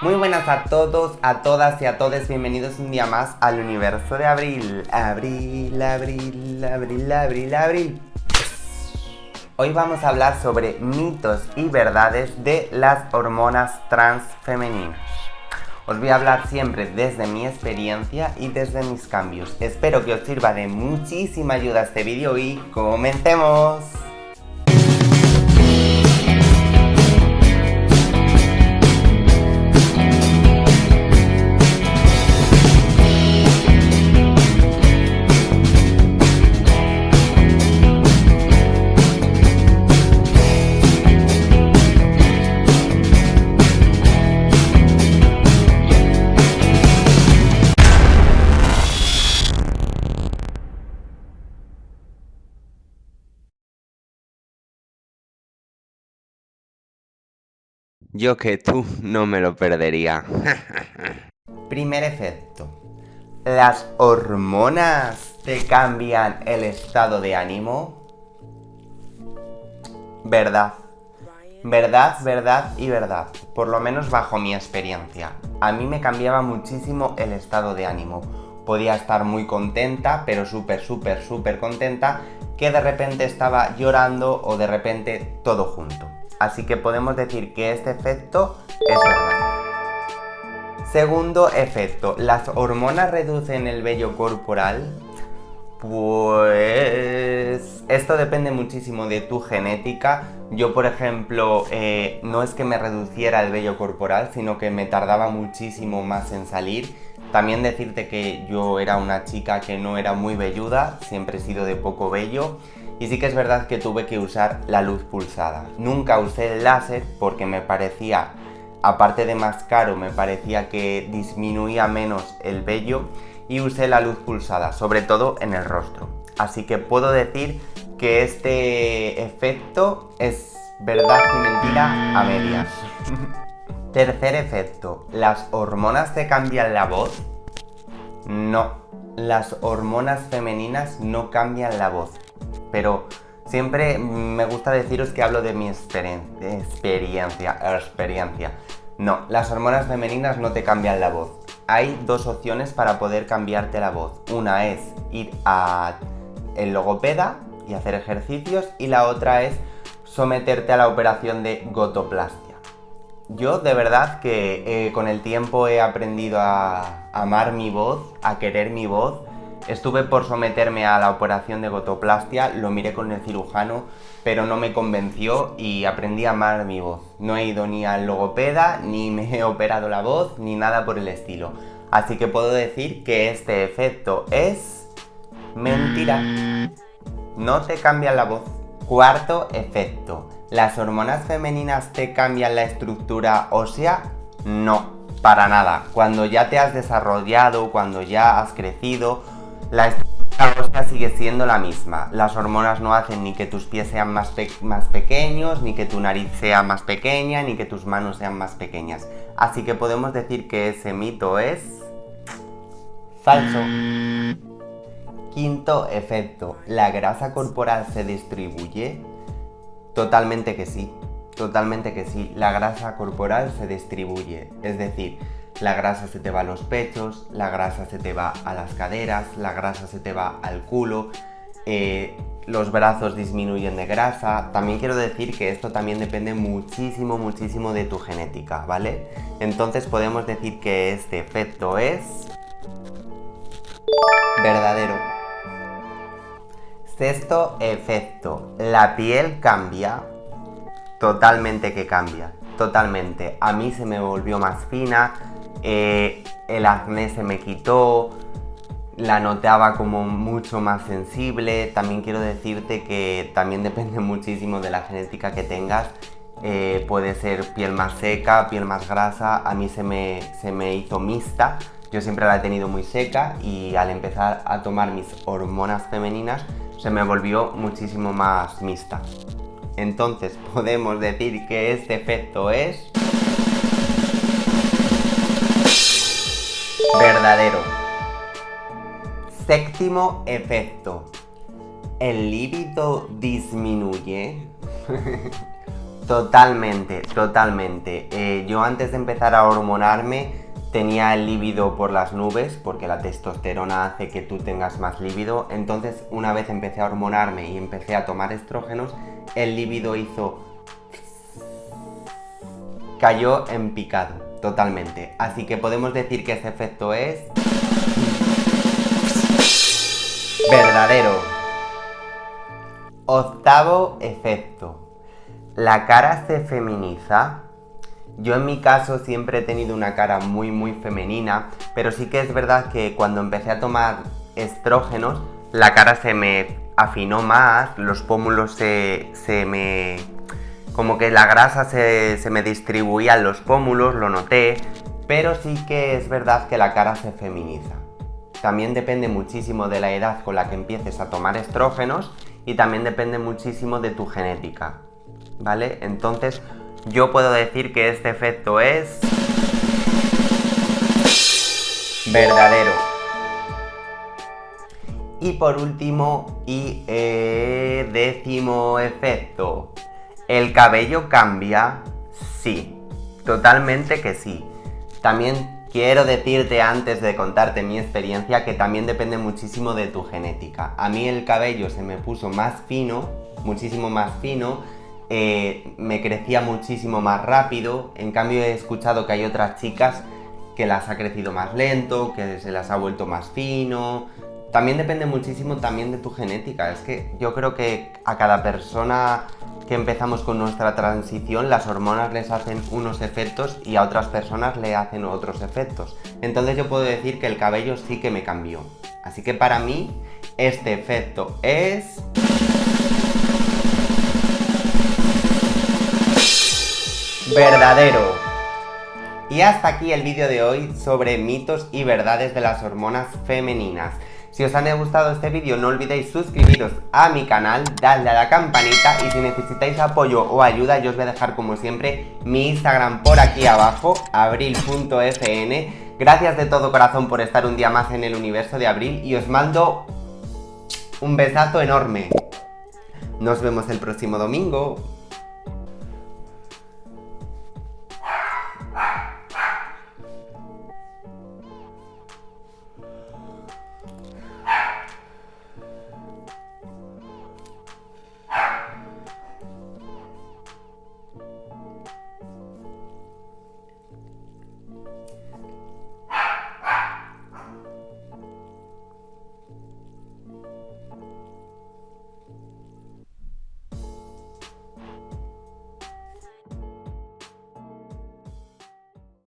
Muy buenas a todos, a todas y a todos, bienvenidos un día más al universo de Abril. Abril, abril, abril, abril, abril. Hoy vamos a hablar sobre mitos y verdades de las hormonas trans femeninas. Os voy a hablar siempre desde mi experiencia y desde mis cambios. Espero que os sirva de muchísima ayuda este vídeo y ¡comencemos! Yo que tú no me lo perdería. Primer efecto. ¿Las hormonas te cambian el estado de ánimo? Verdad. Verdad, verdad y verdad. Por lo menos bajo mi experiencia. A mí me cambiaba muchísimo el estado de ánimo. Podía estar muy contenta, pero súper contenta, que de repente estaba llorando o de repente todo junto. Así que podemos decir que este efecto es verdad. Segundo efecto, ¿las hormonas reducen el vello corporal? Pues esto depende muchísimo de tu genética. Yo, por ejemplo, no es que me reduciera el vello corporal, sino que me tardaba muchísimo más en salir. También decirte que yo era una chica que no era muy velluda, siempre he sido de poco vello. Y sí que es verdad que tuve que usar la luz pulsada. Nunca usé el láser porque me parecía, aparte de más caro, me parecía que disminuía menos el vello. Y usé la luz pulsada, sobre todo en el rostro. Así que puedo decir que este efecto es verdad y mentira a medias. Tercer efecto, ¿las hormonas te cambian la voz? No, las hormonas femeninas no cambian la voz. Pero siempre me gusta deciros que hablo de mi experiencia. No, las hormonas femeninas no te cambian la voz. Hay dos opciones para poder cambiarte la voz. Una es ir a el logopeda y hacer ejercicios, y la otra es someterte a la operación de gotoplastia. Yo de verdad que con el tiempo he aprendido a amar mi voz, a querer mi voz. Estuve por someterme a la operación de gotoplastia, lo miré con el cirujano, pero no me convenció y aprendí a amar mi voz. No he ido ni al logopeda, ni me he operado la voz, ni nada por el estilo. Así que puedo decir que este efecto es mentira. No te cambian la voz. Cuarto efecto. ¿Las hormonas femeninas te cambian la estructura ósea? No, para nada. Cuando ya te has desarrollado, cuando ya has crecido, la estructura ósea sigue siendo la misma. Las hormonas no hacen ni que tus pies sean más pequeños, ni que tu nariz sea más pequeña, ni que tus manos sean más pequeñas. Así que podemos decir que ese mito es falso. Quinto efecto, ¿la grasa corporal se distribuye? Totalmente que sí, totalmente que sí. La grasa corporal se distribuye, es decir, la grasa se te va a los pechos, la grasa se te va a las caderas, la grasa se te va al culo, los brazos disminuyen de grasa. También quiero decir que esto también depende muchísimo de tu genética, ¿vale? Entonces podemos decir que este efecto es verdadero. Sexto efecto, ¿la piel cambia? Totalmente que cambia, totalmente. A mí se me volvió más fina, el acné se me quitó, la notaba como mucho más sensible. También quiero decirte que también depende muchísimo de la genética que tengas. Puede ser piel más seca, piel más grasa. A mí se me hizo mixta. Yo siempre la he tenido muy seca y al empezar a tomar mis hormonas femeninas se me volvió muchísimo más mixta. Entonces podemos decir que este efecto es verdadero. Séptimo efecto, ¿el líbido disminuye? Totalmente, totalmente. Yo antes de empezar a hormonarme tenía el líbido por las nubes, porque la testosterona hace que tú tengas más líbido. Entonces, una vez empecé a hormonarme y empecé a tomar estrógenos, el líbido cayó en picado, totalmente. Así que podemos decir que ese efecto es verdadero. Octavo efecto. La cara se feminiza. Yo en mi caso siempre he tenido una cara muy femenina, pero sí que es verdad que cuando empecé a tomar estrógenos, la cara se me afinó más, los pómulos como que la grasa se me distribuía en los pómulos, lo noté, pero sí que es verdad que la cara se feminiza. También depende muchísimo de la edad con la que empieces a tomar estrógenos y también depende muchísimo de tu genética, ¿vale? Entonces, yo puedo decir que este efecto es verdadero. Y por último y décimo efecto, ¿el cabello cambia? Sí, totalmente que sí. También quiero decirte antes de contarte mi experiencia que también depende muchísimo de tu genética. A mí el cabello se me puso más fino, muchísimo más fino, me crecía muchísimo más rápido. En cambio he escuchado que hay otras chicas que las ha crecido más lento, que se las ha vuelto más fino. También depende muchísimo también de tu genética. Es que yo creo que a cada persona que empezamos con nuestra transición, las hormonas les hacen unos efectos y a otras personas le hacen otros efectos. Entonces yo puedo decir que el cabello sí que me cambió. Así que para mí este efecto es verdadero. Y hasta aquí el vídeo de hoy sobre mitos y verdades de las hormonas femeninas. Si os ha gustado este vídeo no olvidéis suscribiros a mi canal, darle a la campanita y si necesitáis apoyo o ayuda yo os voy a dejar como siempre mi Instagram por aquí abajo, abril.fn. Gracias de todo corazón por estar un día más en el universo de Abril y os mando un besazo enorme. Nos vemos el próximo domingo.